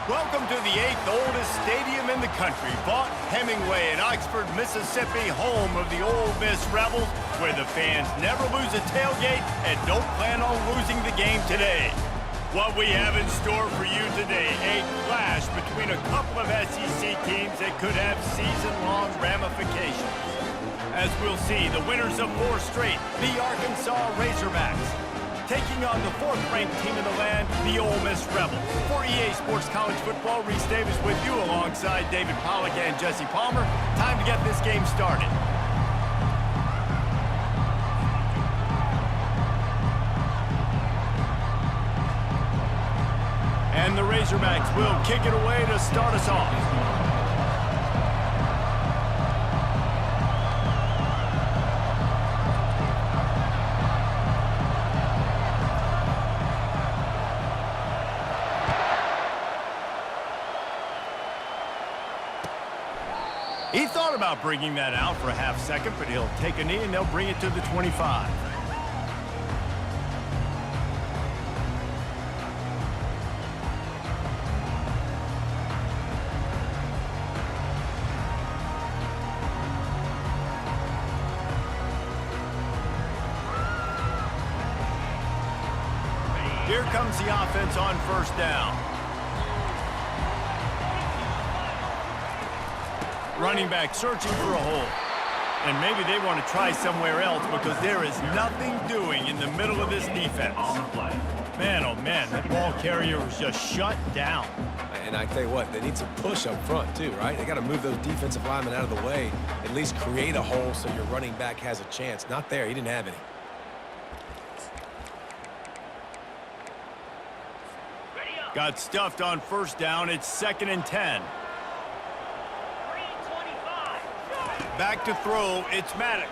Welcome to the 8th oldest stadium in the country, Vaught Hemingway in Oxford, Mississippi, home of the Ole Miss Rebels, where the fans never lose a tailgate and don't plan on losing the game today. What we have in store for you today, a clash between a couple of SEC teams that could have season-long ramifications. As we'll see, the winners of 4 straight, the Arkansas Razorbacks, taking on the 4th-ranked team in the land, the Ole Miss Rebels. For EA Sports College Football, Reese Davis with you alongside David Pollack and Jesse Palmer. Time to get this game started. And the Razorbacks will kick it away to start us off. He thought about bringing that out for a half second, but he'll take a knee and they'll bring it to the 25. Here comes the offense on first down. Running back searching for a hole. And maybe they want to try somewhere else because there is nothing doing in the middle of this defense. Man, oh man, that ball carrier was just shut down. And I tell you what, they need some push up front too, right? They got to move those defensive linemen out of the way, at least create a hole so your running back has a chance. Not there, he didn't have any. Got stuffed on first down. It's 2nd and 10. Back to throw. It's Maddox.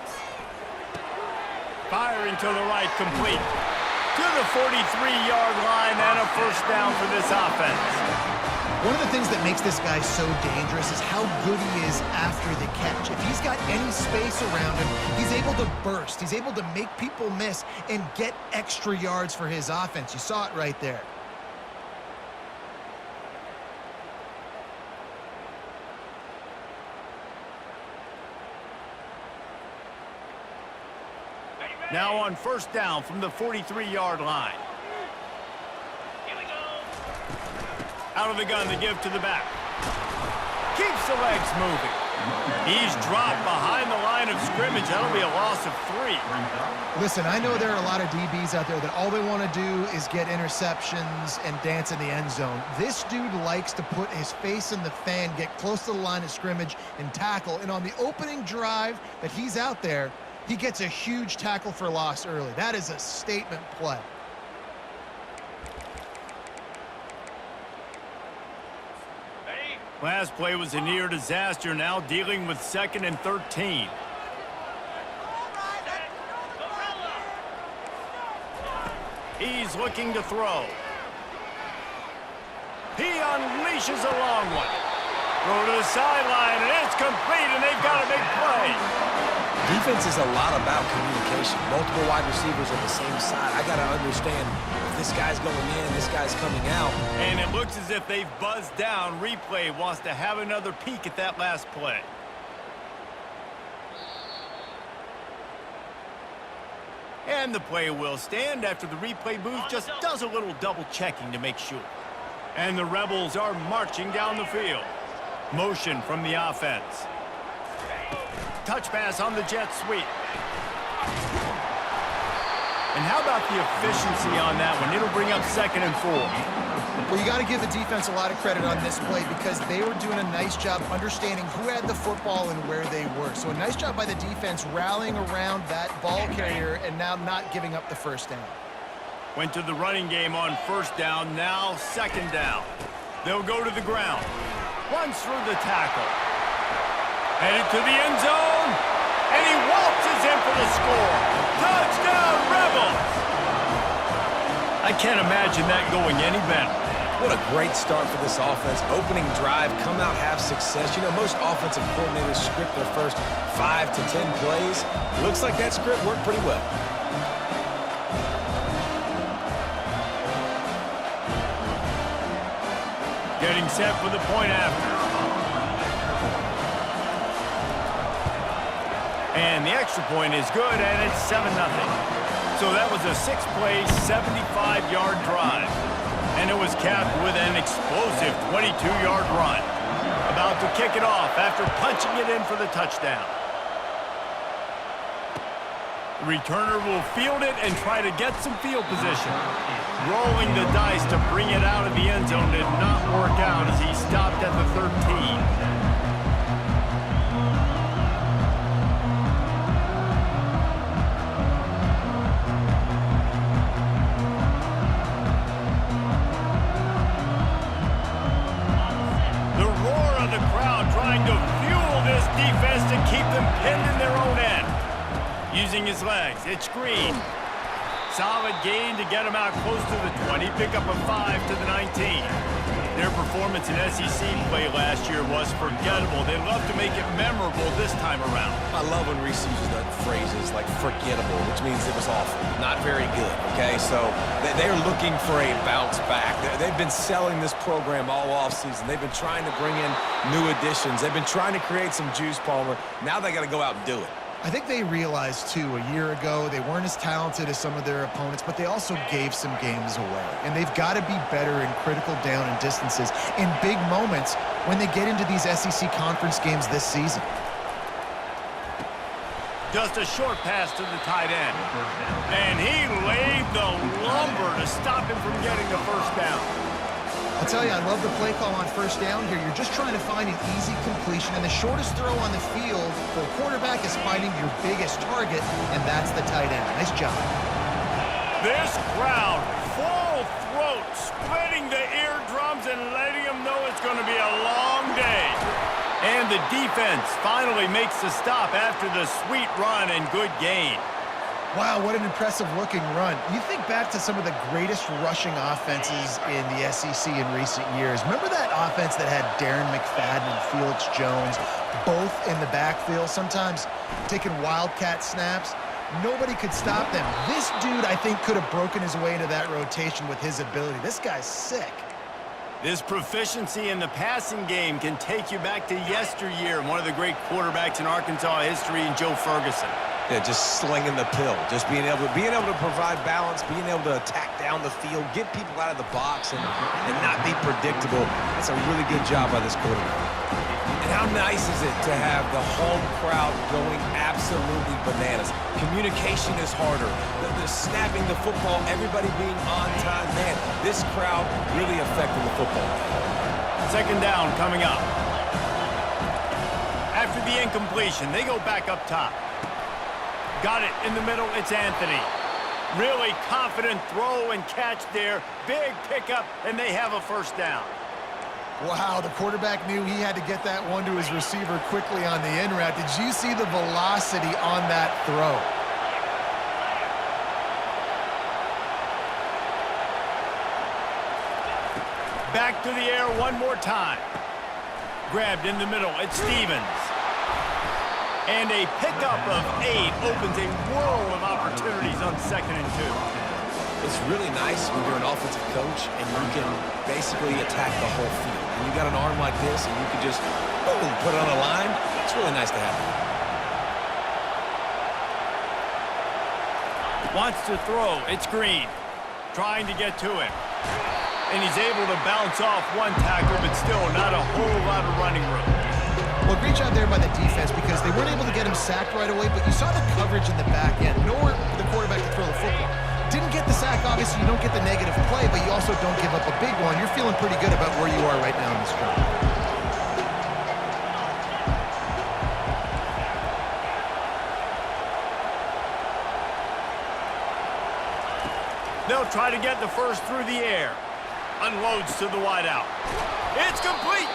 Firing to the right, complete. To the 43-yard line and a first down for this offense. One of the things that makes this guy so dangerous is how good he is after the catch. If he's got any space around him, he's able to burst. He's able to make people miss and get extra yards for his offense. You saw it right there. Now on first down from the 43-yard line. Here we go. Out of the gun to give to the back. Keeps the legs moving. He's dropped behind the line of scrimmage. That'll be a loss of 3. Listen, I know there are a lot of DBs out there that all they want to do is get interceptions and dance in the end zone. This dude likes to put his face in the fan, get close to the line of scrimmage, and tackle. And on the opening drive that he's out there, he gets a huge tackle for loss early. That is a statement play. Last play was a near disaster, now dealing with 2nd and 13. He's looking to throw. He unleashes a long one. Throw to the sideline, and it's complete, and they've got a big play. Defense is a lot about communication. Multiple wide receivers on the same side. I got to understand if this guy's going in, this guy's coming out. And it looks as if they've buzzed down. Replay wants to have another peek at that last play. And the play will stand after the replay booth just does a little double checking to make sure. And the Rebels are marching down the field. Motion from the offense. Touch pass on the jet sweep. And how about the efficiency on that one? It'll bring up 2nd and 4. Well, you got to give the defense a lot of credit on this play because they were doing a nice job understanding who had the football and where they were. So a nice job by the defense rallying around that ball carrier and now not giving up the first down. Went to the running game on first down, now 2nd down. They'll go to the ground. Runs through the tackle. Headed to the end zone, and he waltzes in for the score. Touchdown, Rebels! I can't imagine that going any better. What a great start for this offense. Opening drive, come out, have success. You know, most offensive coordinators script their first 5 to 10 plays. Looks like that script worked pretty well. Getting set for the point after. And the extra point is good, and it's 7-0. So that was a 6-play, 75-yard drive. And it was capped with an explosive 22-yard run. About to kick it off after punching it in for the touchdown. The returner will field it and try to get some field position. Rolling the dice to bring it out of the end zone did not work out as he stopped at the 13. Trying to fuel this defense to keep them pinned in their own end. Using his legs, it's Green. Solid gain to get him out close to the 20. Pick up a 5 to the 19. Their performance in SEC play last year was forgettable. They'd love to make it memorable this time around. I love when Reese uses the phrases like forgettable, which means it was awful, not very good, okay? So they're looking for a bounce back. They've been selling this program all offseason. They've been trying to bring in new additions. They've been trying to create some juice, Palmer. Now they got to go out and do it. I think they realized, too, a year ago they weren't as talented as some of their opponents, but they also gave some games away. And they've got to be better in critical down and distances in big moments when they get into these SEC conference games this season. Just a short pass to the tight end. And he laid the lumber to stop him from getting the first down. I'll tell you, I love the play call on first down here. You're just trying to find an easy completion, and the shortest throw on the field for a quarterback is finding your biggest target, and that's the tight end. Nice job. This crowd, full throat, splitting the eardrums and letting them know it's going to be a long day. And the defense finally makes the stop after the sweet run and good gain. Wow, what an impressive-looking run. You think back to some of the greatest rushing offenses in the SEC in recent years. Remember that offense that had Darren McFadden and Felix Jones both in the backfield, sometimes taking wildcat snaps? Nobody could stop them. This dude, I think, could have broken his way into that rotation with his ability. This guy's sick. This proficiency in the passing game can take you back to yesteryear, one of the great quarterbacks in Arkansas history, in Joe Ferguson. Yeah, just slinging the pill, just being able to provide balance, being able to attack down the field, get people out of the box, and not be predictable. That's a really good job by this quarterback. And how nice is it to have the home crowd going absolutely bananas? Communication is harder. The snapping the football, everybody being on time. Man, this crowd really affecting the football. Second down coming up. After the incompletion, they go back up top. Got it in the middle, it's Anthony. Really confident throw and catch there. Big pickup, and they have a first down. Wow, the quarterback knew he had to get that one to his receiver quickly on the in route. Did you see the velocity on that throw? Back to the air one more time. Grabbed in the middle, it's Stevens. And a pickup of 8 opens a world of opportunities on 2nd and 2. It's really nice when you're an offensive coach and you can basically attack the whole field. When you got an arm like this and you can just, boom, put it on the line, it's really nice to have that. Wants to throw, it's Green. Trying to get to him. And he's able to bounce off one tackle, but still not a whole lot of running room. Well, great job there by the defense because they weren't able to get him sacked right away, but you saw the coverage in the back end. Nowhere for the quarterback to throw the football. Didn't get the sack, obviously you don't get the negative play, but you also don't give up a big one. You're feeling pretty good about where you are right now in this drive. They'll try to get the first through the air. Unloads to the wideout. It's complete.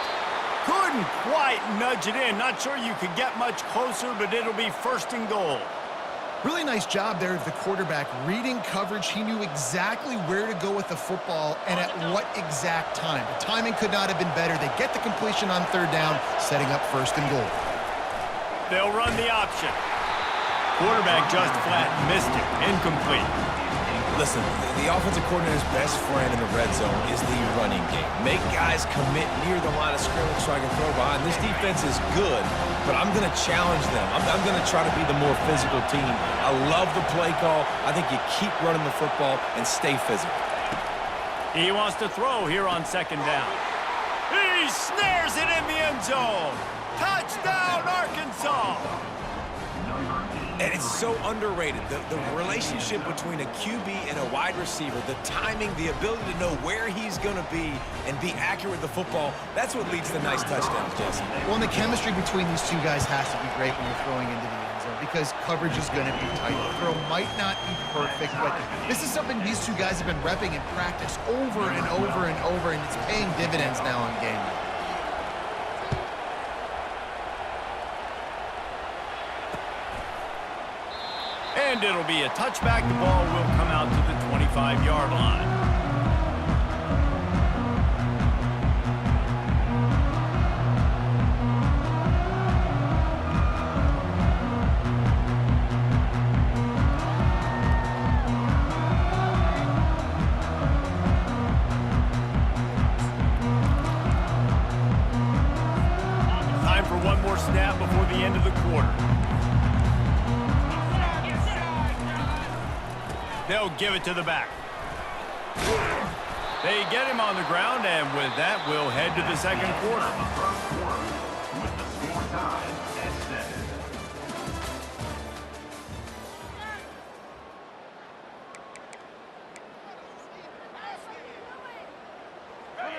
Couldn't quite nudge it in. Not sure you could get much closer, but it'll be 1st and goal. Really nice job there of the quarterback. Reading coverage, he knew exactly where to go with the football and at what exact time. The timing could not have been better. They get the completion on 3rd down, setting up 1st and goal. They'll run the option. Quarterback just flat missed it. Incomplete. Listen, the offensive coordinator's best friend in the red zone is the running game. Make guys commit near the line of scrimmage so I can throw behind. This defense is good, but I'm going to challenge them. I'm going to try to be the more physical team. I love the play call. I think you keep running the football and stay physical. He wants to throw here on 2nd down. He snares it in the end zone. Touchdown, Arkansas! And it's so underrated. The relationship between a QB and a wide receiver, the timing, the ability to know where he's going to be and be accurate with the football, that's what leads to nice touchdowns, Jesse. Well, and the chemistry between these two guys has to be great when you're throwing into the end zone because coverage is going to be tight. The throw might not be perfect, but this is something these two guys have been repping in practice over and over and over, and it's paying dividends now on game day. And it'll be a touchback. The ball will come out to the 25-yard line. Time for one more snap before the end of the quarter. They'll give it to the back. They get him on the ground, and with that, we'll head to the second quarter.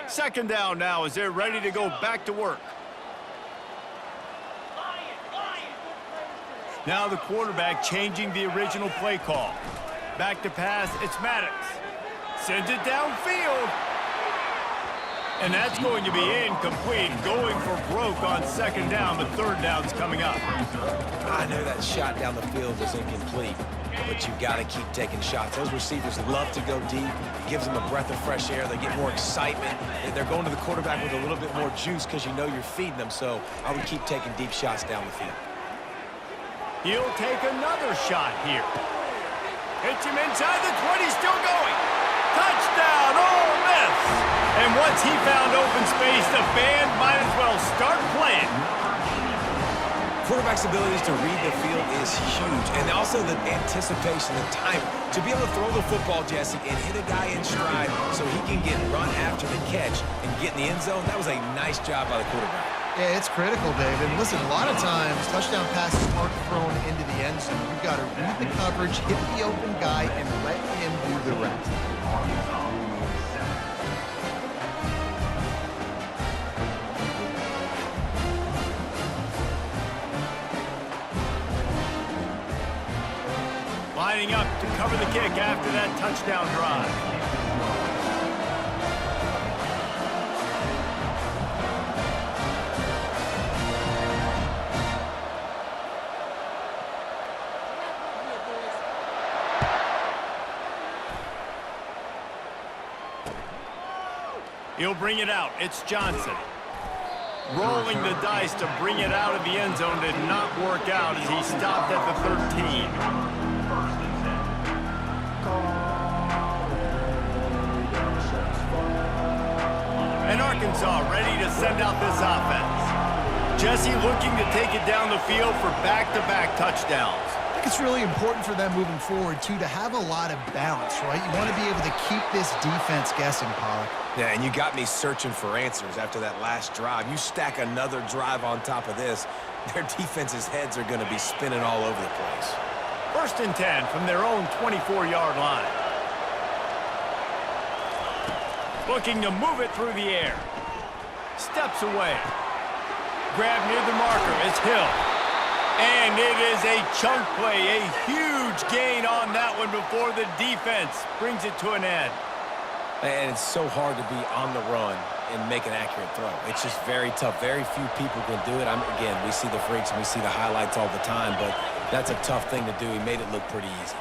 Second down now as they're ready to go back to work. Now the quarterback changing the original play call. Back to pass, it's Maddox. Sends it downfield. And that's going to be incomplete. Going for broke on second down, but third down's coming up. I know that shot down the field was incomplete, but you've got to keep taking shots. Those receivers love to go deep. It gives them a breath of fresh air. They get more excitement. They're going to the quarterback with a little bit more juice because you know you're feeding them. So I would keep taking deep shots down the field. He'll take another shot here. Hits him inside the 20, still going. Touchdown, Ole Miss! And once he found open space, the band might as well start playing. Quarterback's abilities to read the field is huge, and also the anticipation, the time to be able to throw the football, Jesse, and hit a guy in stride so he can get run after the catch and get in the end zone. That was a nice job by the quarterback. Yeah, it's critical, Dave. And listen, a lot of times, touchdown passes aren't thrown into the end zone. You've got to read the coverage, hit the open guy, and let him do the rest. Lining up to cover the kick after that touchdown drive. He'll bring it out. It's Johnson. Rolling the dice to bring it out of the end zone did not work out as he stopped at the 13. And Arkansas ready to send out this offense. Jesse looking to take it down the field for back-to-back touchdowns. I think it's really important for them moving forward, too, to have a lot of balance, right? You want to be able to keep this defense guessing, Pollock. Yeah, and you got me searching for answers after that last drive. You stack another drive on top of this, their defense's heads are going to be spinning all over the place. 1st and 10 from their own 24-yard line. Looking to move it through the air. Steps away. Grab near the marker. It's Hill. And it is a chunk play. A huge gain on that one before the defense brings it to an end. And it's so hard to be on the run and make an accurate throw. It's just very tough. Very few people can do it. Again, we see the freaks and we see the highlights all the time, but that's a tough thing to do. He made it look pretty easy.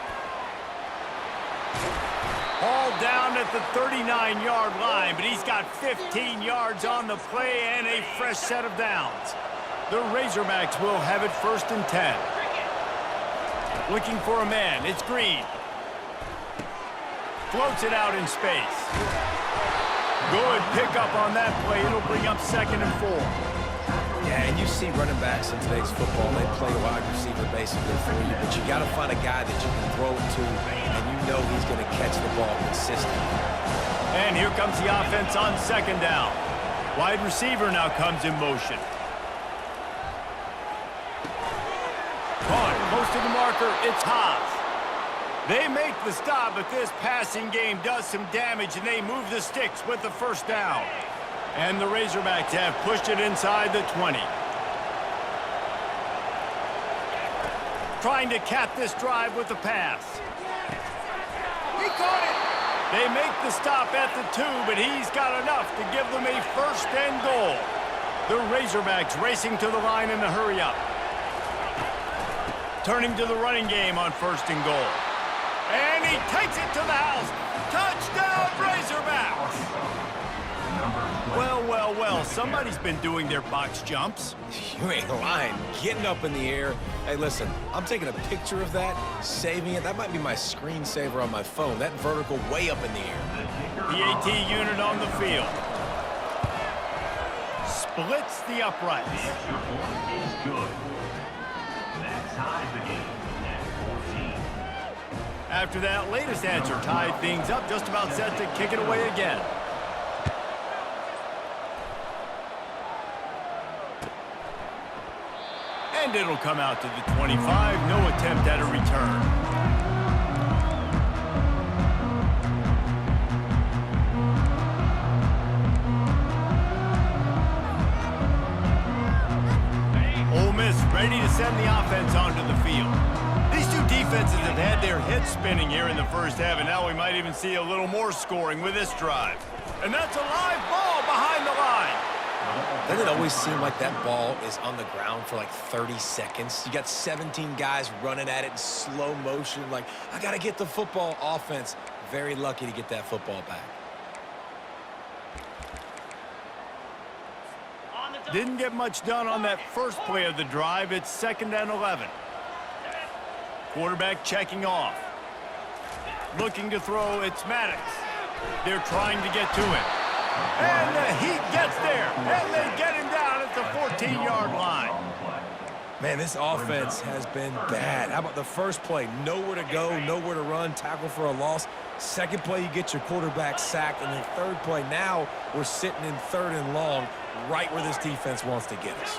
All down at the 39-yard line, but he's got 15 yards on the play and a fresh set of downs. The Razorbacks will have it 1st and 10. Looking for a man. It's Green. Floats it out in space. Good pickup on that play. It'll bring up 2nd and 4. Yeah, and you see running backs in today's football, they play wide receiver basically for you, but you got to find a guy that you can throw it to, and you know he's going to catch the ball consistently. And here comes the offense on 2nd down. Wide receiver now comes in motion. Caught close to the marker. It's Haas. They make the stop, but this passing game does some damage, and they move the sticks with the 1st down. And the Razorbacks have pushed it inside the 20. Trying to cap this drive with the pass. He caught it. They make the stop at the 2, but he's got enough to give them a 1st and goal. The Razorbacks racing to the line in the hurry up. Turning to the running game on 1st and goal. And he takes it to the house. Touchdown, Razorbacks! Well, well, well, somebody's been doing their box jumps. You ain't lying. Getting up in the air. Hey, listen, I'm taking a picture of that, saving it. That might be my screensaver on my phone. That vertical way up in the air. PAT unit on the field. Splits the uprights. The extra point is good. That ties the game at 14. After that latest answer tied things up, just about set to kick it away again. And it'll come out to the 25. No attempt at a return. Ready to send the offense onto the field. These two defenses have had their heads spinning here in the first half, and now we might even see a little more scoring with this drive. And that's a live ball behind the line. Doesn't it always seem like that ball is on the ground for like 30 seconds? You got 17 guys running at it in slow motion, like, I got to get the football. Offense, very lucky to get that football back. Didn't get much done on that first play of the drive. It's 2nd and 11. Quarterback checking off. Looking to throw, it's Maddox. They're trying to get to him. And the Heat gets there. And they get him down at the 14-yard line. Man, this offense has been bad. How about the first play? Nowhere to go, nowhere to run, tackle for a loss. Second play, you get your quarterback sacked. And then third play, now we're sitting in 3rd and long, right where this defense wants to get us.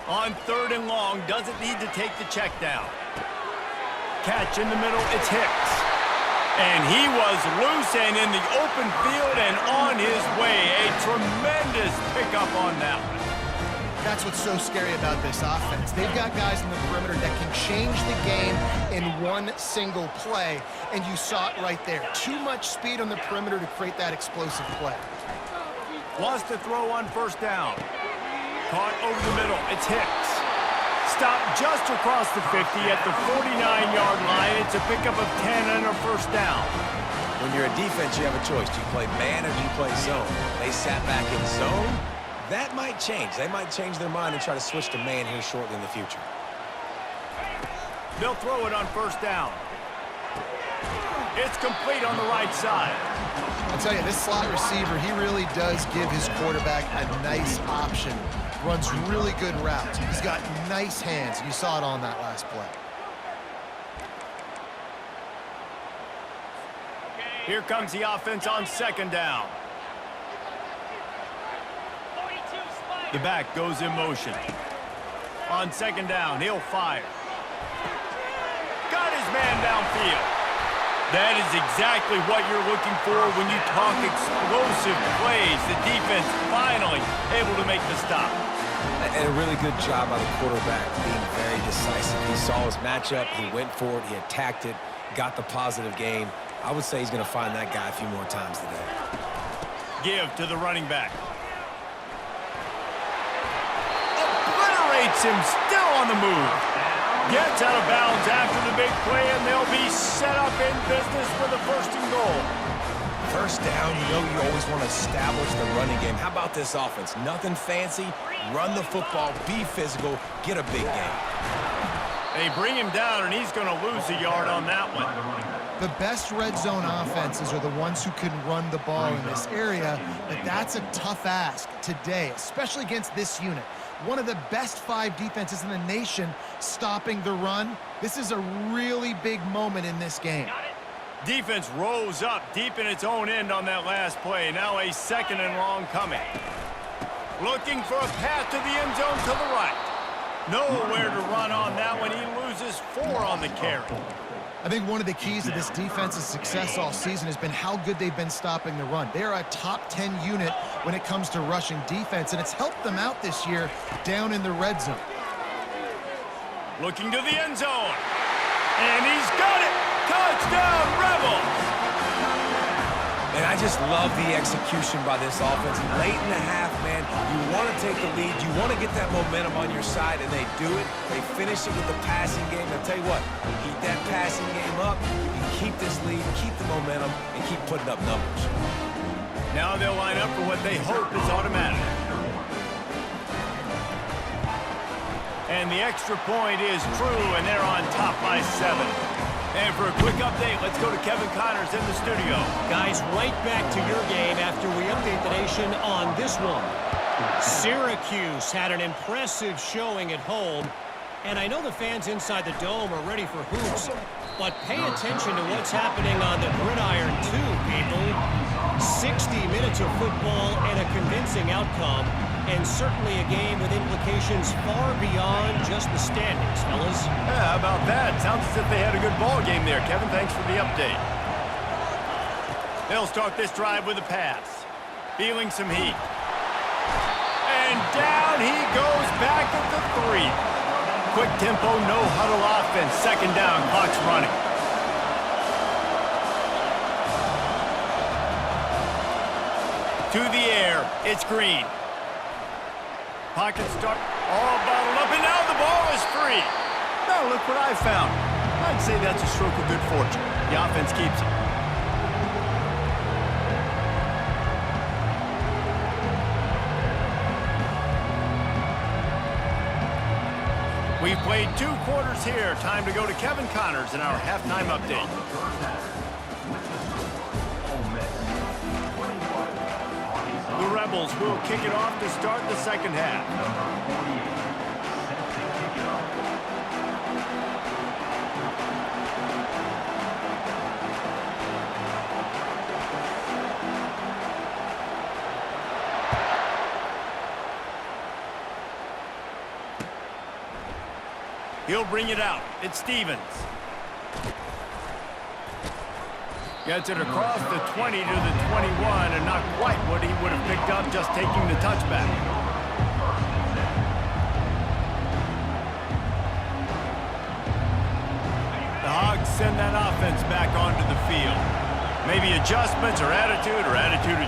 On 3rd and long, doesn't need to take the check down. Catch in the middle, it's Hicks. And he was loose and in the open field and on his way. A tremendous pickup on that one. That's what's so scary about this offense. They've got guys in the perimeter that can change the game in one single play, and you saw it right there. Too much speed on the perimeter to create that explosive play. Lost to throw on 1st down. Caught over the middle, it's Hicks. Stopped just across the 50 at the 49-yard line. It's a pickup of 10 and a 1st down. When you're a defense, you have a choice. Do you play man or do you play zone? They sat back in zone. That might change. They might change their mind and try to switch to man here shortly in the future. They'll throw it on 1st down. It's complete on the right side. I'll tell you, this slot receiver, he really does give his quarterback a nice option. Runs really good routes. He's got nice hands. You saw it on that last play. Here comes the offense on 2nd down. The back goes in motion. On 2nd down, he'll fire. Got his man downfield. That is exactly what you're looking for when you talk explosive plays. The defense finally able to make the stop. And a really good job by the quarterback being very decisive. He saw his matchup, he went for it, he attacked it, got the positive gain. I would say he's going to find that guy a few more times today. Give to the running back. Obliterates him, still on the move. Gets out of bounds after the big play, and they'll be set up in business for the 1st and goal. 1st down, you know you always want to establish the running game. How about this offense? Nothing fancy. Run the football, be physical, get a big gain. They bring him down, and he's going to lose a yard on that one. The best red zone offenses are the ones who can run the ball in this area, but that's a tough ask today, especially against this unit. One of the best 5 defenses in the nation stopping the run. This is a really big moment in this game. Defense rose up deep in its own end on that last play. Now a 2nd and long coming. Looking for a path to the end zone to the right. Nowhere to run on that one. He loses 4 on the carry. I think one of the keys to this defense's success all season has been how good they've been stopping the run. They're a top 10 unit when it comes to rushing defense, and it's helped them out this year down in the red zone. Looking to the end zone. And he's got it. Touchdown, Rebels! And I just love the execution by this offense. Late in the half, man, you want to take the lead. You want to get that momentum on your side, and they do it. They finish it with the passing game. I'll tell you what, keep that passing game up. You can keep this lead, keep the momentum, and keep putting up numbers. Now they'll line up for what they hope is automatic. And the extra point is true, and they're on top by 7. And for a quick update, let's go to Kevin Connors in the studio. Guys, right back to your game after we update the nation on this one. Syracuse had an impressive showing at home, and I know the fans inside the Dome are ready for hoops, but pay attention to what's happening on the gridiron too, people. 60 minutes of football and a convincing outcome, and certainly a game with implications far beyond just the standings, fellas. Yeah, how about that? Sounds as if they had a good ball game there, Kevin. Thanks for the update. They'll start this drive with a pass. Feeling some heat. And down he goes back at the 3. Quick tempo, no huddle offense. Second down, clock's running. To the air, it's Green. Pocket start, all bottled up, and now the ball is free. Now look what I found. I'd say that's a stroke of good fortune. The offense keeps it. We've played 2 quarters here. Time to go to Kevin Connors in our halftime update. The Rebels will kick it off to start the second half. He'll bring it out. It's Stevens. Gets it across the 20 to the 21, and not quite what he would have picked up just taking the touchback. The Hogs send that offense back onto the field. Maybe adjustments or attitude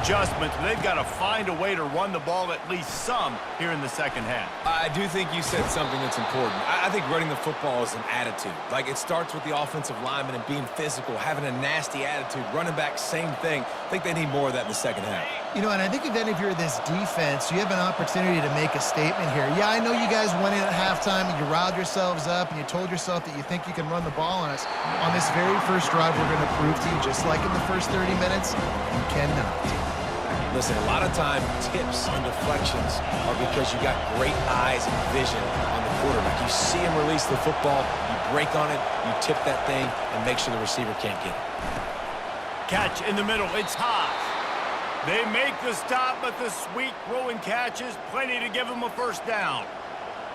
adjustments, but they've got to find a way to run the ball at least some here in the second half. I do think you said something that's important. I think running the football is an attitude. Like, it starts with the offensive lineman and being physical, having a nasty attitude. Running back, same thing. I think they need more of that in the second half. You know, and I think then if you're this defense, you have an opportunity to make a statement here. Yeah, I know you guys went in at halftime and you riled yourselves up and you told yourself that you think you can run the ball on us. On this very first drive, we're going to prove to you, just like in the first 30 minutes, you cannot. Listen, a lot of time, tips and deflections are because you got great eyes and vision on the quarterback. You see him release the football, you break on it, you tip that thing, and make sure the receiver can't get it. Catch in the middle. It's Haas. They make the stop, but the sweet throwing catch is plenty to give them a first down.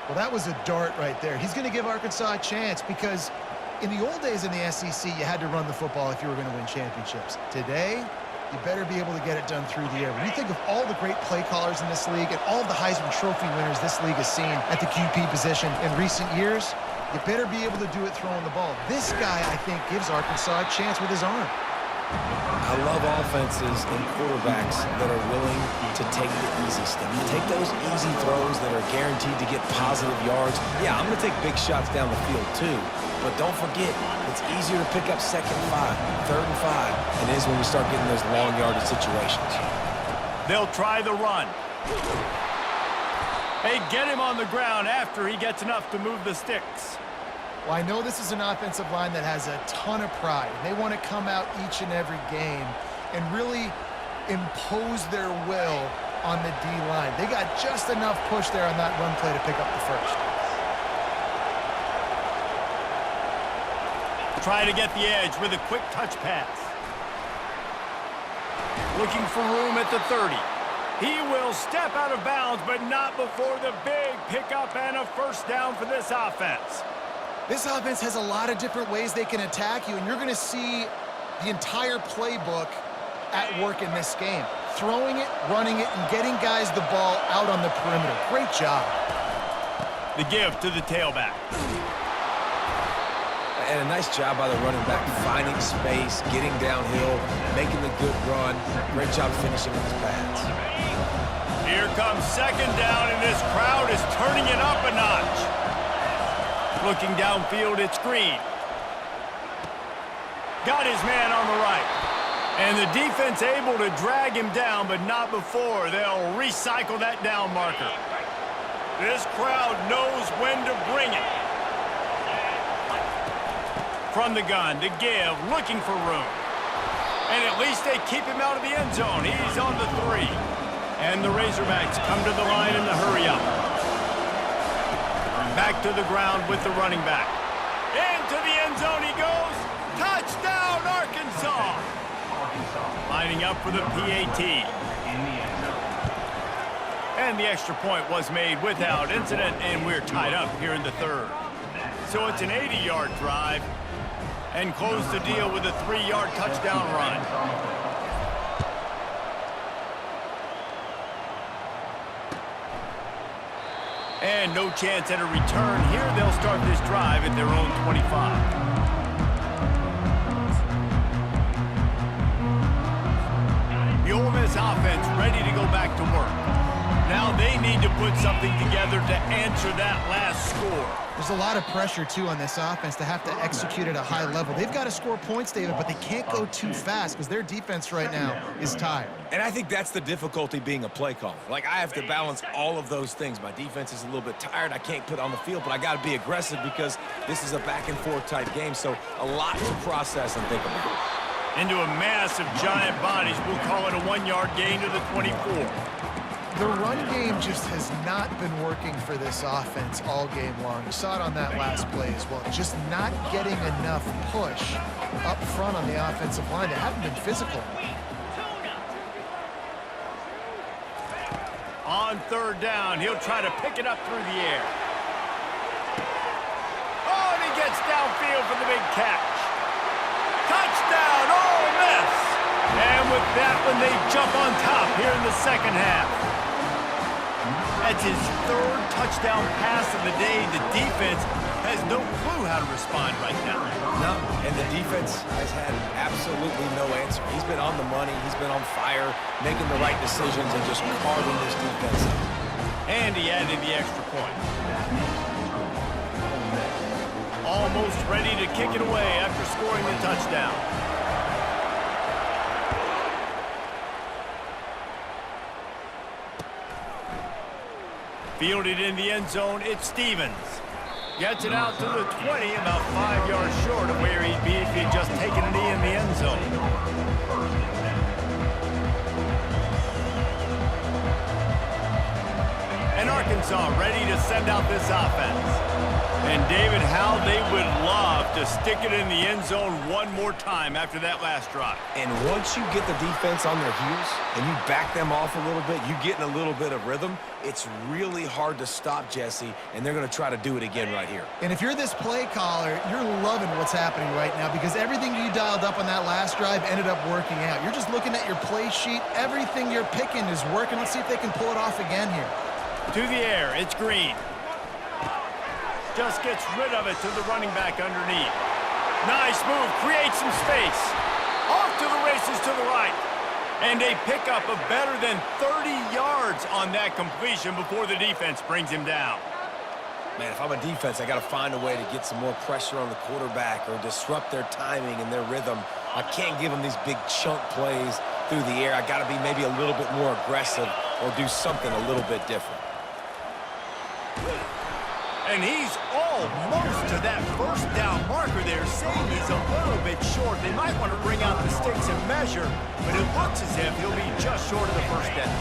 Well, that was a dart right there. He's going to give Arkansas a chance because in the old days in the SEC, you had to run the football if you were going to win championships. Today, you better be able to get it done through the air. When you think of all the great play callers in this league and all the Heisman Trophy winners this league has seen at the QP position in recent years, you better be able to do it throwing the ball. This guy, I think, gives Arkansas a chance with his arm. I love offenses and quarterbacks that are willing to take the easy stuff. Take those easy throws that are guaranteed to get positive yards. Yeah, I'm going to take big shots down the field too, but don't forget, it's easier to pick up 2nd and 5, 3rd and 5 than it is when we start getting those long yardage situations. They'll try the run. They get him on the ground after he gets enough to move the sticks. Well, I know this is an offensive line that has a ton of pride. They want to come out each and every game and really impose their will on the D-line. They got just enough push there on that run play to pick up the first. Try to get the edge with a quick touch pass. Looking for room at the 30. He will step out of bounds, but not before the big pickup and a first down for this offense. This offense has a lot of different ways they can attack you, and you're going to see the entire playbook at work in this game. Throwing it, running it, and getting guys the ball out on the perimeter. Great job. The give to the tailback. And a nice job by the running back, finding space, getting downhill, making the good run. Great job finishing with his pads. Here comes second down, and this crowd is turning it up a notch. Looking downfield, it's Green. Got his man on the right. And the defense able to drag him down, but not before they'll recycle that down marker. This crowd knows when to bring it. from the gun to give, looking for room. And at least they keep him out of the end zone. He's on the 3. And the Razorbacks come to the line in the hurry-up. Back to the ground with the running back. Into the end zone he goes. Touchdown, Arkansas! Lining up for the PAT. And the extra point was made without incident, and we're tied up here in the 3rd. So it's an 80-yard drive, and close the deal with a 3-yard touchdown run. And no chance at a return here. They'll start this drive at their own 25. The Ole Miss offense ready to go back to work. Now they need to put something together to answer that last score. There's a lot of pressure, too, on this offense to have to execute at a high level. They've got to score points, David, but they can't go too fast because their defense right now is tired. And I think that's the difficulty being a play caller. Like, I have to balance all of those things. My defense is a little bit tired. I can't put on the field, but I got to be aggressive because this is a back-and-forth type game, so a lot to process and think about. Into a mass of giant bodies. We'll call it a 1-yard gain to the 24. The run game just has not been working for this offense all game long. You saw it on that last play as well. Just not getting enough push up front on the offensive line. They haven't been physical. On 3rd down, he'll try to pick it up through the air. Oh, and he gets downfield for the big catch. Touchdown, Ole Miss! And with that one, they jump on top here in the 2nd half. That's his 3rd touchdown pass of the day. The defense has no clue how to respond right now. No, and the defense has had absolutely no answer. He's been on the money. He's been on fire, making the right decisions and just carving this defense up. And he added the extra point. Almost ready to kick it away after scoring the touchdown. Fielded in the end zone, it's Stevens. Gets it out to the 20, about 5 yards short of where he'd be if he'd just taken a knee in the end zone. And Arkansas ready to send out this offense. And David, how they would love to stick it in the end zone one more time after that last drive. And once you get the defense on their heels and you back them off a little bit, you get in a little bit of rhythm, it's really hard to stop, Jesse, and they're going to try to do it again right here. And if you're this play caller, you're loving what's happening right now because everything you dialed up on that last drive ended up working out. You're just looking at your play sheet. Everything you're picking is working. Let's see if they can pull it off again here. To the air, it's Green. Just gets rid of it to the running back underneath. Nice move, creates some space. Off to the races to the right. And a pickup of better than 30 yards on that completion before the defense brings him down. Man, if I'm a defense, I got to find a way to get some more pressure on the quarterback or disrupt their timing and their rhythm. I can't give them these big chunk plays through the air. I got to be maybe a little bit more aggressive or do something a little bit different. And he's almost to that 1st down marker there, saying he's a little bit short. They might want to bring out the sticks and measure, but it looks as if he'll be just short of the 1st down.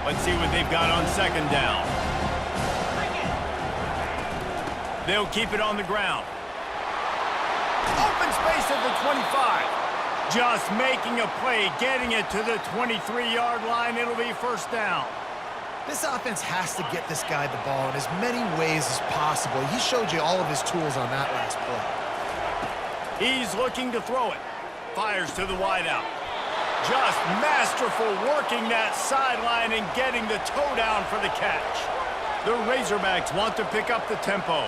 Let's see what they've got on 2nd down. They'll keep it on the ground. Open space at the 25. Just making a play, getting it to the 23-yard line. It'll be 1st down. This offense has to get this guy the ball in as many ways as possible. He showed you all of his tools on that last play. He's looking to throw it. Fires to the wideout. Just masterful working that sideline and getting the toe down for the catch. The Razorbacks want to pick up the tempo.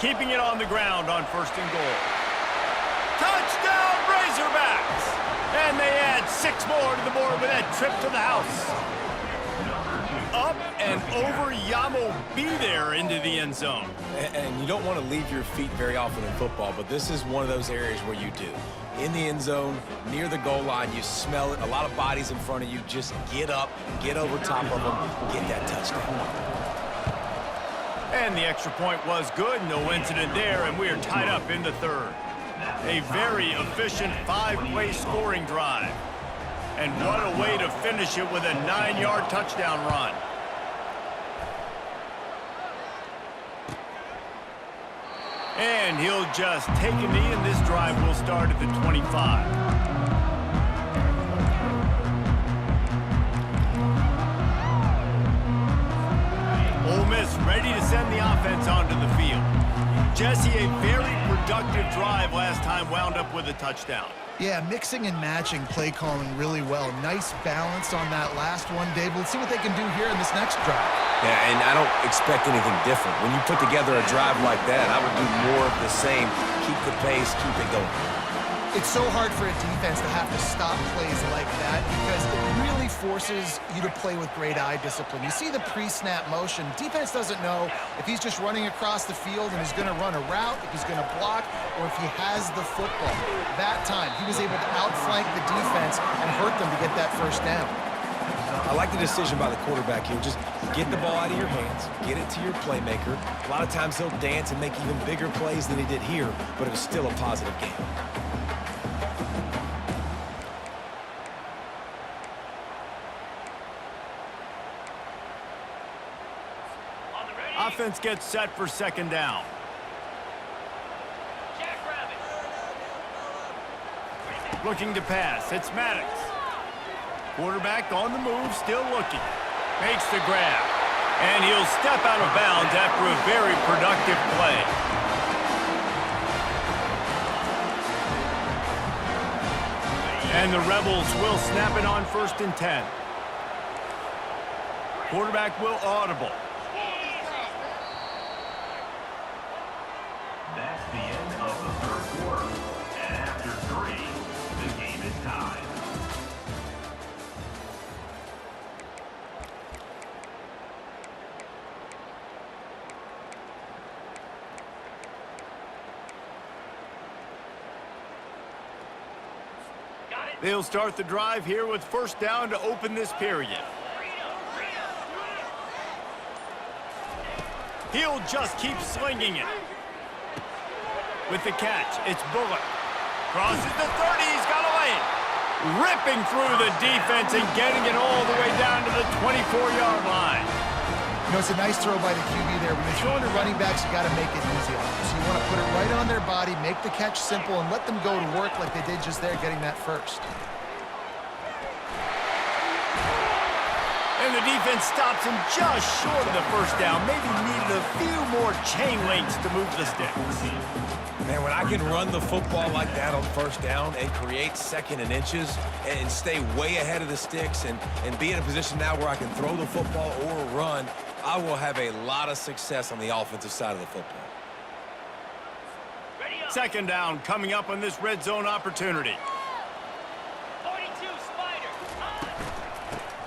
Keeping it on the ground on 1st and goal. Touchdown, Razorbacks! And they add 6 more to the board with that trip to the house. Up and over Yamo be there into the end zone. And you don't want to leave your feet very often in football, but this is one of those areas where you do. In the end zone, near the goal line, you smell it. A lot of bodies in front of you. Just get up, get over top of them, get that touchdown. And the extra point was good. No incident there, and we are tied up in the third. A very efficient 5-play scoring drive. And what a way to finish it with a 9-yard touchdown run. And he'll just take a knee, and this drive will start at the 25. Ole Miss ready to send the offense onto the field. Jesse, a very productive drive last time wound up with a touchdown. Yeah, mixing and matching play calling really well. Nice balance on that last one, Dave. Let's see what they can do here in this next drive. Yeah, and I don't expect anything different. When you put together a drive like that, I would do more of the same. Keep the pace, keep it going. It's so hard for a defense to have to stop plays like that because it really forces you to play with great eye discipline. You see the pre-snap motion. Defense doesn't know if he's just running across the field and is going to run a route, if he's going to block, or if he has the football. That time, he was able to outflank the defense and hurt them to get that first down. I like the decision by the quarterback here. Just get the ball out of your hands, get it to your playmaker. A lot of times he'll dance and make even bigger plays than he did here, but it was still a positive game. Offense gets set for second down. Looking to pass. It's Maddox. Quarterback on the move, still looking. Makes the grab. And he'll step out of bounds after a very productive play. And the Rebels will snap it on 1st and 10. Quarterback will audible. That's the end of the third quarter. And after 3, the game is tied. They'll start the drive here with 1st down to open this period. He'll just keep slinging it. With the catch, it's Bullock. Crosses the 30, he's got a lane. Ripping through the defense and getting it all the way down to the 24-yard line. You know, it's a nice throw by the QB there. When you're throwing to running backs, you got to make it easy on them. So you want to put it right on their body, make the catch simple, and let them go to work like they did just there, getting that first. And the defense stops him just short of the 1st down. Maybe needed a few more chain links to move the sticks. Man, when I can run the football like that on 1st down and create 2nd and inches and stay way ahead of the sticks and be in a position now where I can throw the football or run, I will have a lot of success on the offensive side of the football. 2nd down coming up on this red zone opportunity. 42 Spider.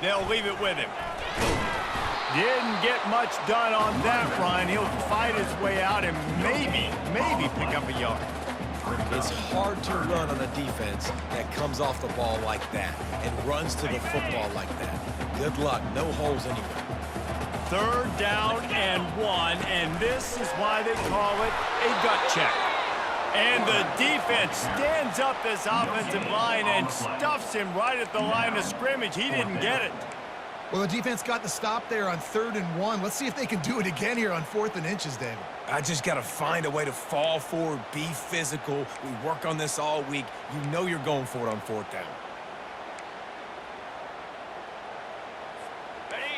They'll leave it with him. Didn't get much done on that run. He'll fight his way out and maybe pick up a yard. It's hard to run on a defense that comes off the ball like that and runs to the football like that. Good luck. No holes anywhere. 3rd down and 1, and this is why they call it a gut check. And the defense stands up this offensive line and stuffs him right at the line of scrimmage. He didn't get it. Well, the defense got the stop there on 3rd and 1. Let's see if they can do it again here on 4th and inches, David. I just got to find a way to fall forward, be physical. We work on this all week. You know you're going for it on 4th down.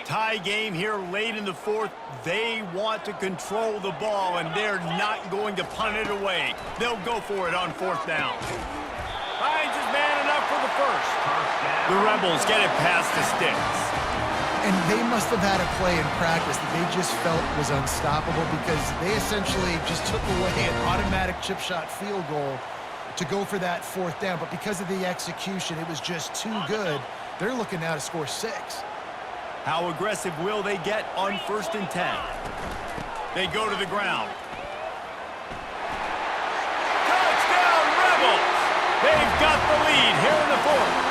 Tie game here late in the 4th. They want to control the ball, and they're not going to punt it away. They'll go for it on 4th down. Finds his man enough for the 1st. The Rebels get it past the sticks. And they must have had a play in practice that they just felt was unstoppable because they essentially just took away an automatic chip shot field goal to go for that 4th down. But because of the execution, it was just too good. They're looking now to score 6. How aggressive will they get on 1st and 10? They go to the ground. Touchdown, Rebels! They've got the lead here in the 4th.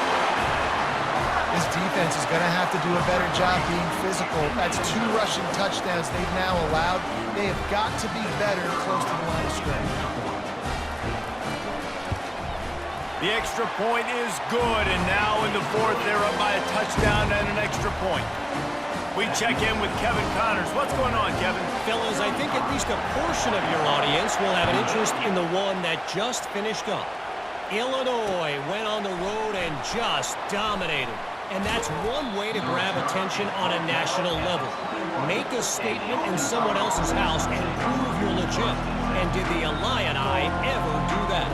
This defense defense is going to have to do a better job being physical. That's 2 rushing touchdowns they've now allowed. They have got to be better close to the line of scrimmage. The extra point is good, and now in the 4th, they're up by a touchdown and an extra point. We check in with Kevin Connors. What's going on, Kevin? Fellas, I think at least a portion of your audience will have an interest in the one that just finished up. Illinois went on the road and just dominated. And that's one way to grab attention on a national level. Make a statement in someone else's house and prove you're legit. And did the Illini ever do that?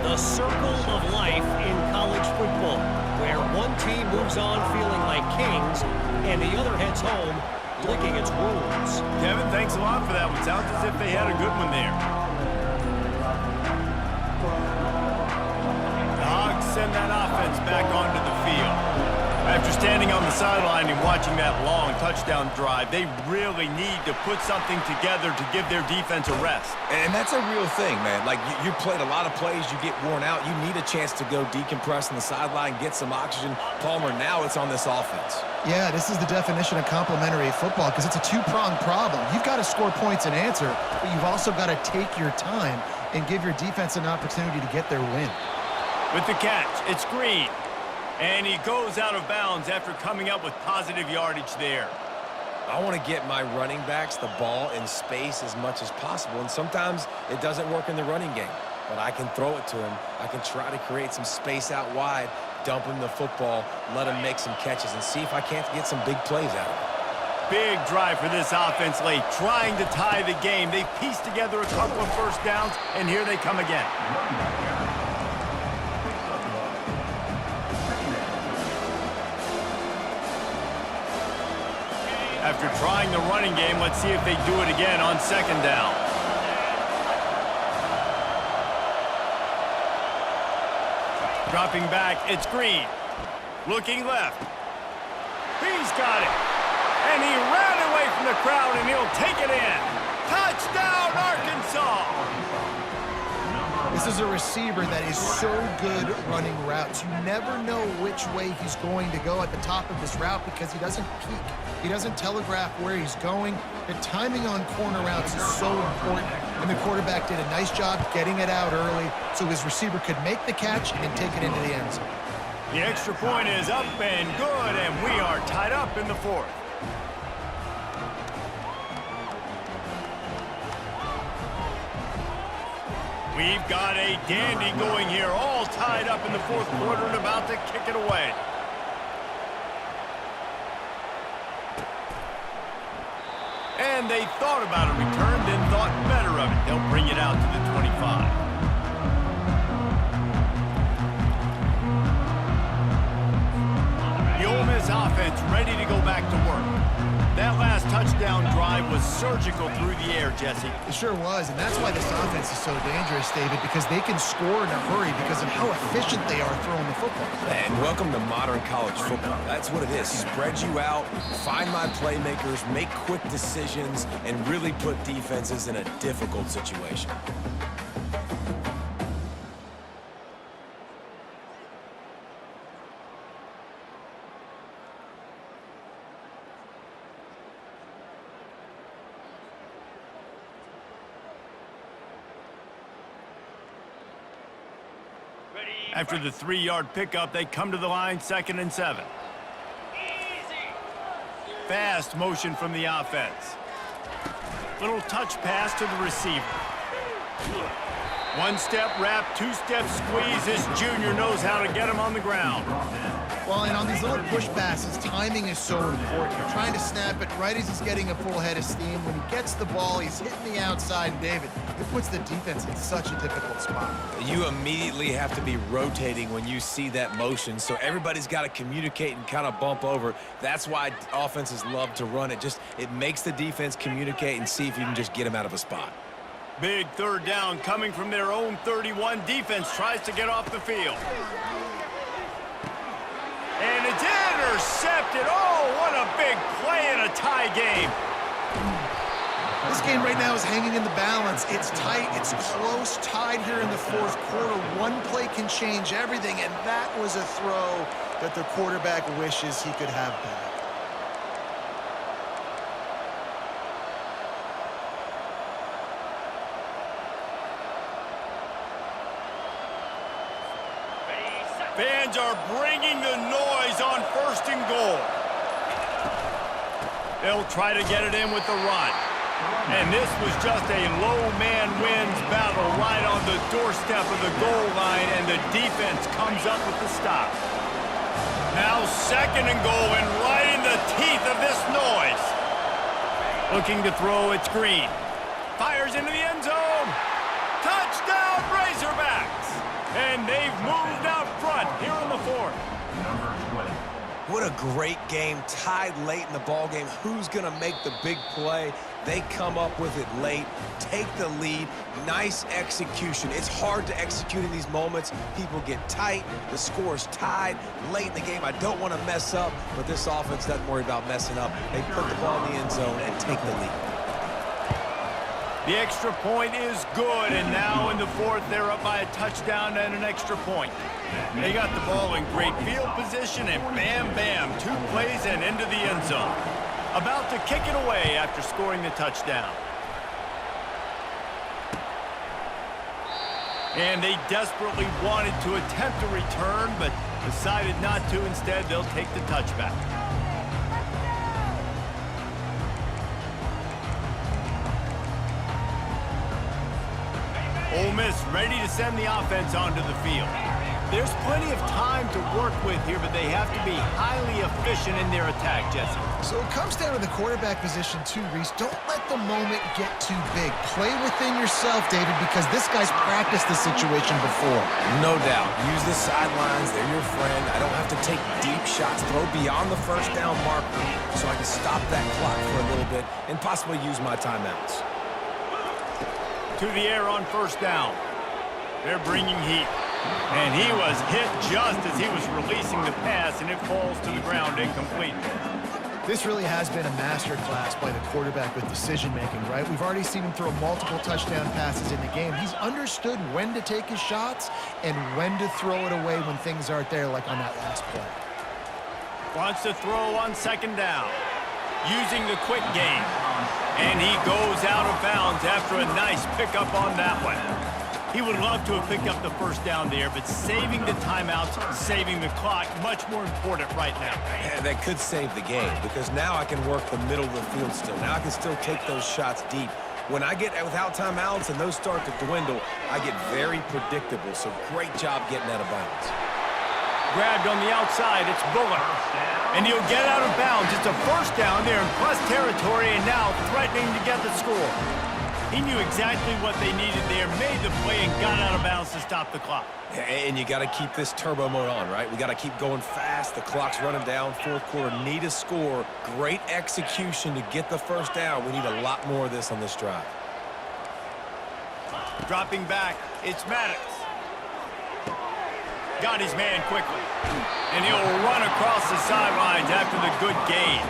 The circle of life in college football, where one team moves on feeling like kings and the other heads home licking its wounds. Kevin, thanks a lot for that one. Sounds as if they had a good one there. The Hogs send that offense back onto the field. After standing on the sideline and watching that long touchdown drive, they really need to put something together to give their defense a rest. And that's a real thing, man. Like, you played a lot of plays, you get worn out, you need a chance to go decompress on the sideline, get some oxygen. Palmer, now it's on this offense. Yeah, this is the definition of complementary football because it's a 2-pronged problem. You've got to score points and answer, but you've also got to take your time and give your defense an opportunity to get their win. With the catch, it's Green. And he goes out of bounds after coming up with positive yardage there. I want to get my running backs the ball in space as much as possible, and sometimes it doesn't work in the running game. But I can throw it to him. I can try to create some space out wide, dump him the football, let him make some catches, and see if I can't get some big plays out of it. Big drive for this offense late, trying to tie the game. They pieced together a couple of first downs, and here they come again. After trying the running game, let's see if they do it again on 2nd down. Dropping back, it's Green. Looking left. He's got it. And he ran away from the crowd, and he'll take it in. Touchdown, Arkansas! This is a receiver that is so good running routes. You never know which way he's going to go at the top of this route because he doesn't peek. He doesn't telegraph where he's going. The timing on corner routes is so important, and the quarterback did a nice job getting it out early so his receiver could make the catch and take it into the end zone. The extra point is up and good, and we are tied up in the 4th. We've got a dandy going here, all tied up in the 4th quarter and about to kick it away. And they thought about a return, then thought better of it. They'll bring it out to the 25. The Ole Miss offense ready to go back to work. That last touchdown drive was surgical through the air, Jesse. It sure was, and that's why this offense is so dangerous, David, because they can score in a hurry because of how efficient they are throwing the football. And welcome to modern college football. That's what it is. Spread you out, find my playmakers, make quick decisions, and really put defenses in a difficult situation. After the 3-yard pickup, they come to the line 2nd and 7. Fast motion from the offense. Little touch pass to the receiver. 1-step wrap, 2-step squeeze. This junior knows how to get him on the ground. Well, and on these little push passes, timing is so important. You're trying to snap it right as he's getting a full head of steam. When he gets the ball, he's hitting the outside, David. It puts the defense in such a difficult spot. You immediately have to be rotating when you see that motion, so everybody's got to communicate and kind of bump over. That's why offenses love to run it. It makes the defense communicate and see if you can just get them out of a spot. Big 3rd down coming from their own 31. Defense tries to get off the field. And it's intercepted. Oh, what a big play in a tie game. This game right now is hanging in the balance. It's tight, it's close, tied here in the 4th quarter. One play can change everything, and that was a throw that the quarterback wishes he could have back. Fans are bringing the noise on 1st and goal. They'll try to get it in with the run. And this was just a low man wins battle right on the doorstep of the goal line, and the defense comes up with the stop. Now 2nd and goal, and right in the teeth of this noise. Looking to throw, it's Green. Fires into the end zone. Touchdown, Razorbacks! And they've moved out front here in the 4th. Number 20. What a great game, tied late in the ball game. Who's going to make the big play? They come up with it late, take the lead. Nice execution. It's hard to execute in these moments. People get tight. The score's tied late in the game. I don't want to mess up, but this offense doesn't worry about messing up. They put the ball in the end zone and take the lead. The extra point is good, and now in the 4th, they're up by a touchdown and an extra point. They got the ball in great field position, and bam, bam, 2 plays and into the end zone. About to kick it away after scoring the touchdown. And they desperately wanted to attempt a return, but decided not to. Instead, they'll take the touchback. Ole Miss ready to send the offense onto the field. There's plenty of time to work with here, but they have to be highly efficient in their attack, Jesse. So it comes down to the quarterback position too, Reese. Don't let the moment get too big. Play within yourself, David, because this guy's practiced this situation before. No doubt. Use the sidelines. They're your friend. I don't have to take deep shots, throw beyond the 1st down marker so I can stop that clock for a little bit and possibly use my timeouts. To the air on 1st down. They're bringing heat. And he was hit just as he was releasing the pass, and it falls to the ground incomplete. This really has been a master class by the quarterback with decision-making, right? We've already seen him throw multiple touchdown passes in the game. He's understood when to take his shots and when to throw it away when things aren't there, like on that last play. Wants to throw on 2nd down. Using the quick game. And he goes out of bounds after a nice pickup on that one. He would love to have picked up the 1st down there, but saving the timeouts, saving the clock, much more important right now. Yeah, that could save the game because now I can work the middle of the field still. Now I can still take those shots deep. When I get without timeouts and those start to dwindle, I get very predictable. So great job getting out of bounds. Grabbed on the outside, it's Buller. And he'll get out of bounds. It's a 1st down there in plus territory, and now threatening to get the score. He knew exactly what they needed there, made the play, and got out of bounds to stop the clock. And you got to keep this turbo mode on, right? We got to keep going fast. The clock's running down. 4th quarter, need a score. Great execution to get the 1st down. We need a lot more of this on this drive. Dropping back, it's Maddox. Got his man quickly. And he'll run across the sidelines after the good gain.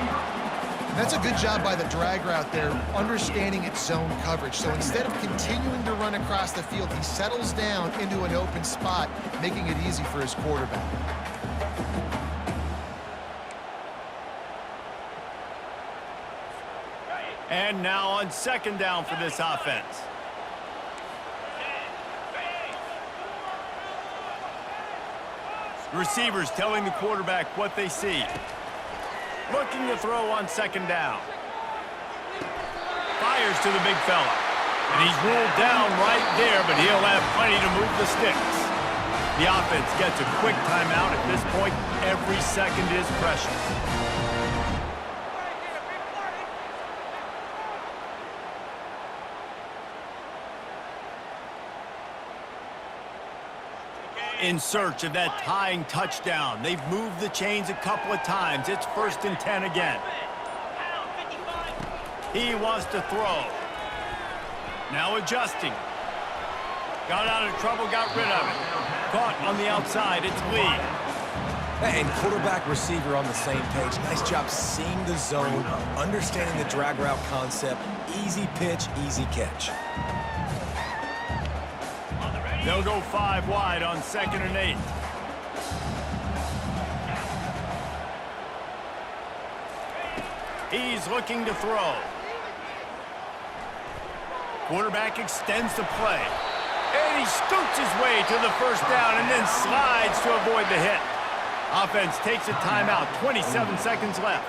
That's a good job by the drag route there, understanding its zone coverage. So instead of continuing to run across the field, he settles down into an open spot, making it easy for his quarterback. And now on 2nd down for this offense. Receivers telling the quarterback what they see. Looking to throw on 2nd down. Fires to the big fella. And he's ruled down right there, but he'll have plenty to move the sticks. The offense gets a quick timeout. At this point, every second is precious. In search of that tying touchdown. They've moved the chains a couple of times. It's 1st and 10 again. He wants to throw. Now adjusting. Got out of trouble, got rid of it. Caught on the outside, it's Lee. And quarterback receiver on the same page. Nice job seeing the zone, understanding the drag route concept. Easy pitch, easy catch. They'll go 5 wide on 2nd and 8. He's looking to throw. Quarterback extends the play. And he scoots his way to the first down and then slides to avoid the hit. Offense takes a timeout, 27 seconds left.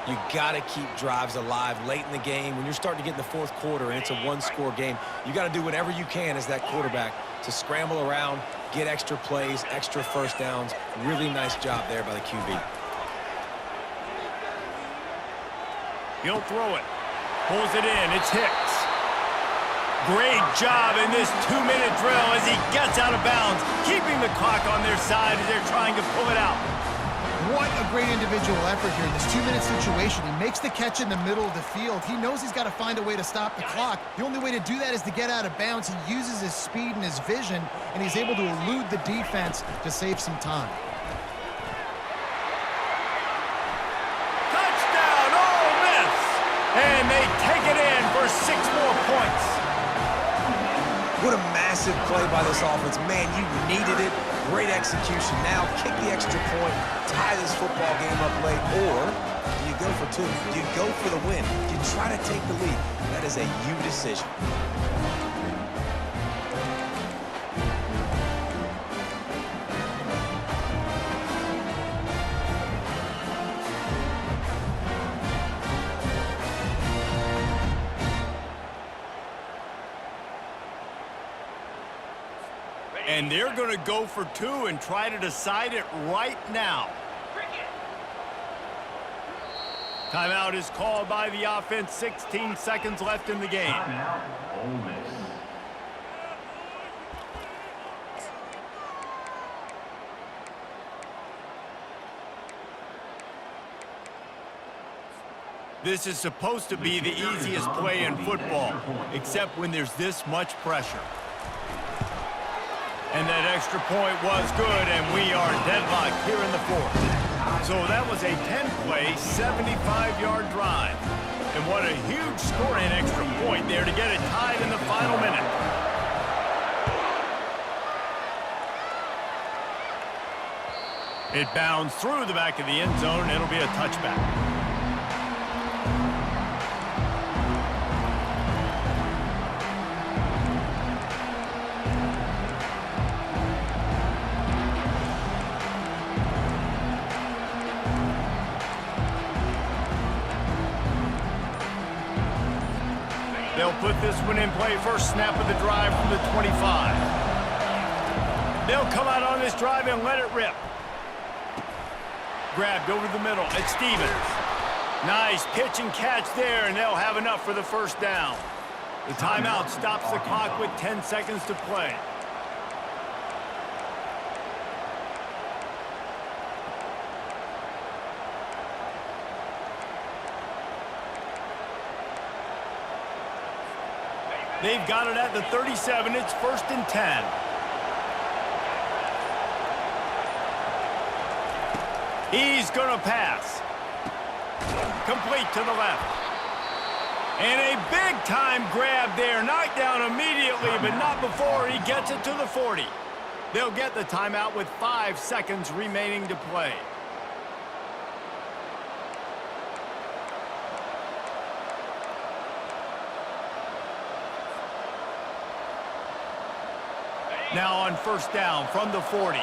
You got to keep drives alive late in the game. When you're starting to get in the fourth quarter and it's a one-score game, you got to do whatever you can as that quarterback to scramble around, get extra plays, extra first downs. Really nice job there by the QB. He'll throw it. Pulls it in. It's Hicks. Great job in this 2-minute drill as he gets out of bounds, keeping the clock on their side as they're trying to pull it out. What a great individual effort here in this 2-minute situation. He makes the catch in the middle of the field. He knows he's got to find a way to stop the clock. The only way to do that is to get out of bounds. He uses his speed and his vision, and he's able to elude the defense to save some time. Touchdown, Ole Miss! And they take it in for 6 more points. What a massive play by this offense. Man, you needed it. Great execution. Now kick the extra point, tie this football game up late, or do you go for 2? Do you go for the win? Do you try to take the lead? That is a you decision. And they're going to go for 2 and try to decide it right now. Timeout is called by the offense. 16 seconds left in the game. Timeout, Ole Miss. This is supposed to be the easiest play in football, except when there's this much pressure. And that extra point was good, and we are deadlocked here in the fourth. So that was a 10-play, 75-yard drive. And what a huge scoring extra point there to get it tied in the final minute. It bounds through the back of the end zone, and it'll be a touchback. They'll put this one in play. First snap of the drive from the 25. They'll come out on this drive and let it rip. Grabbed over the middle. It's Stevens. Nice pitch and catch there, and they'll have enough for the first down. The timeout stops the clock with 10 seconds to play. They've got it at the 37. It's 1st and 10. He's going to pass. Complete to the left. And a big-time grab there. Knocked down immediately, but not before he gets it to the 40. They'll get the timeout with 5 seconds remaining to play. Now on first down from the 40.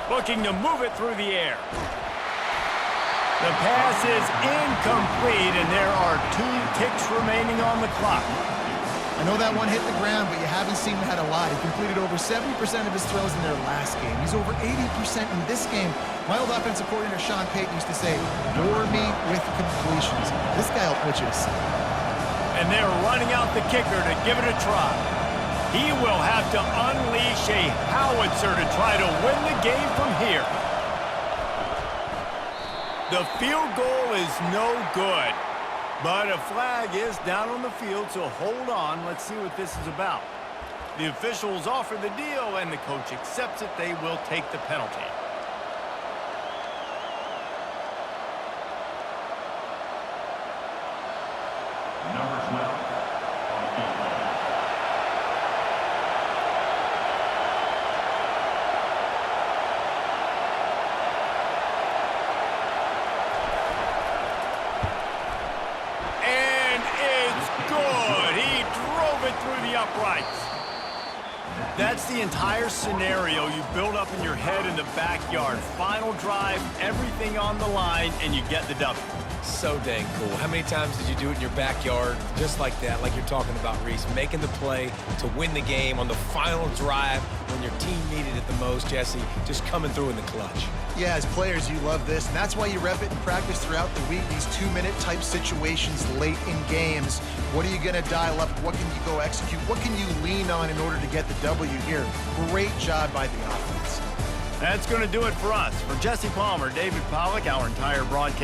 Looking to move it through the air. The pass is incomplete, and there are 2 ticks remaining on the clock. I know that one hit the ground, but you haven't seen that a lot. He completed over 70% of his throws in their last game. He's over 80% in this game. My old offensive coordinator, Sean Payton, used to say, "Bore me with completions." This guy will put you to sleep. And they're running out the kicker to give it a try. He will have to unleash a howitzer to try to win the game from here. The field goal is no good. But a flag is down on the field, so hold on. Let's see what this is about. The officials offer the deal, and the coach accepts it. They will take the penalty. Number 12. through the uprights. That's the entire scenario you build up in your head in the backyard. Final drive, everything on the line, and you get the W. So dang cool. How many times did you do it in your backyard just like that, like you're talking about, Reese? Making the play to win the game on the final drive when your team needed it the most, Jesse, just coming through in the clutch. Yeah, as players, you love this, and that's why you rep it in practice throughout the week, these 2-minute type situations late in games. What are you going to dial up? What can you go execute? What can you lean on in order to get the W here? Great job by the offense. That's going to do it for us. For Jesse Palmer, David Pollack, our entire broadcast